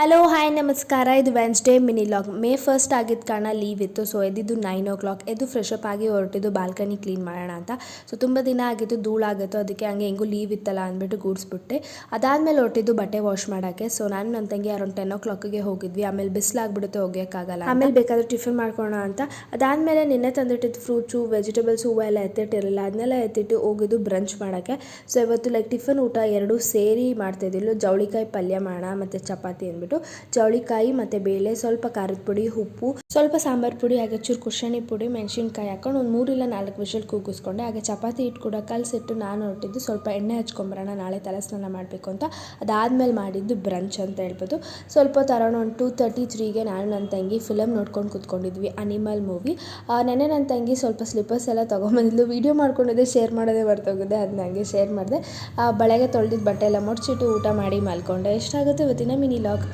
Hello hi ನಮಸ್ಕಾರ. ಇದು Wednesday mini log. May first ಆಗಿದ್ದ ಕಾರಣ ಲೀವ್ ಇತ್ತು. ಸೊ ಎದ್ದಿದ್ದು 9 o'clock. ಎದ್ದು ಫ್ರೆಶ್ ಅಪ್ ಆಗಿ ಹೊರಟಿದ್ದು ಬಾಲ್ಕನಿ ಕ್ಲೀನ್ ಮಾಡೋಣ ಅಂತ. ಸೊ ತುಂಬ ದಿನ ಆಗಿತ್ತು, ಧೂಳಾಗಿತ್ತು. ಅದಕ್ಕೆ ಹಂಗೆ ಹೆಂಗೂ ಲೀವ್ ಇತ್ತಲ್ಲ ಅಂದ್ಬಿಟ್ಟು ಗೂಡಿಸ್ಬಿಟ್ಟೆ. ಅದಾದಮೇಲೆ ಹೊರಟಿದ್ದು ಬಟ್ಟೆ ವಾಶ್ ಮಾಡೋಕ್ಕೆ. ಸೊ ನಾನು ನನ್ನ ತಂಗಿ ಅರೌಂಡ್ 10 o'clockಗೆ ಹೋಗಿದ್ವಿ. ಆಮೇಲೆ ಬಿಸಿಲಾಗ್ಬಿಡುತ್ತೆ, ಹೋಗೋಕ್ಕಾಗಲ್ಲ. ಆಮೇಲೆ ಬೇಕಾದರೆ ಟಿಫಿನ್ ಮಾಡ್ಕೊಳ್ಳೋಣ ಅಂತ. ಅದಾದಮೇಲೆ ನಿನ್ನೆ ತಂದಿಟ್ಟಿದ್ದು ಫ್ರೂಟ್ಸು, ವೆಜಿಟೇಬಲ್ಸು, ಹೂವು ಎಲ್ಲ ಎತ್ತಿಟ್ಟಿರಲಿಲ್ಲ. ಅದನ್ನೆಲ್ಲ ಎತ್ತಿಟ್ಟು ಹೋಗಿದ್ದು ಬ್ರಂಚ್ ಮಾಡೋಕ್ಕೆ. ಸೊ ಇವತ್ತು ಟಿಫನ್ ಊಟ ಎರಡೂ ಸೇರಿ ಮಾಡ್ತಾಯಿದ್ದಿಲ್ಲ. ಜವಳಿಕಾಯಿ ಪಲ್ಯ ಮಾಡೋಣ ಮತ್ತು ಚಪಾತಿ ಅಂದ್ಬಿಟ್ಟು ಜವಳಿಕಾಯಿ ಮತ್ತು ಬೇಳೆ, ಸ್ವಲ್ಪ ಖಾರದ ಪುಡಿ, ಉಪ್ಪು, ಸ್ವಲ್ಪ ಸಾಂಬಾರು ಪುಡಿ, ಹಾಗೆ ಚೂರು ಕುಶಾಣಿ ಪುಡಿ, ಮೆಣಸಿನ್ಕಾಯಿ ಹಾಕೊಂಡು ಒಂದು 3 ಇಲ್ಲ 4 ವಿಷಲ್ ಕೂಗಿಸ್ಕೊಂಡೆ. ಹಾಗೆ ಚಪಾತಿ ಹಿಟ್ಟು ಕೂಡ ಕಲಸಿಟ್ಟು ನಾನು ಹೊರಟಿದ್ದು ಸ್ವಲ್ಪ ಎಣ್ಣೆ ಹಚ್ಕೊಂಬರೋಣ, ನಾಳೆ ತಲೆ ಸ್ನಾನ ಮಾಡಬೇಕು ಅಂತ. ಅದಾದಮೇಲೆ ಮಾಡಿದ್ದು ಬ್ರಂಚ್ ಅಂತ ಹೇಳ್ಬೋದು. ಸ್ವಲ್ಪ ಹೊತ್ತು ಅರೌಂಡ್ ಒಂದು 2:33ಗೆ ನಾನು ನನ್ನ ತಂಗಿ ಫಿಲಮ್ ನೋಡ್ಕೊಂಡು ಕೂತ್ಕೊಂಡಿದ್ವಿ, ಅನಿಮಲ್ ಮೂವಿ. ನೆನ್ನೆ ನನ್ನ ತಂಗಿ ಸ್ವಲ್ಪ ಸ್ಲಿಪ್ಪರ್ಸ್ ಎಲ್ಲ ತೊಗೊಂಬಂದಿದ್ಲು. ವೀಡಿಯೋ ಮಾಡ್ಕೊಂಡಿದ್ದೆ, ಶೇರ್ ಮಾಡೋದೇ ಬರ್ತೋಗಿದೆ. ಅದನ್ನ ಹಂಗೆ ಶೇರ್ ಮಾಡಿದೆ. ಬೆಳಗ್ಗೆ ತೊಳೆದಿದ್ದು ಬಟ್ಟೆ ಎಲ್ಲ ಮುಡ್ಚಿಟ್ಟು ಊಟ ಮಾಡಿ ಮಲ್ಕೊಂಡೆ. ಎಷ್ಟಾಗುತ್ತೆ ಇವತ್ತಿನ ಮಿನಿ ಲಾಗ್.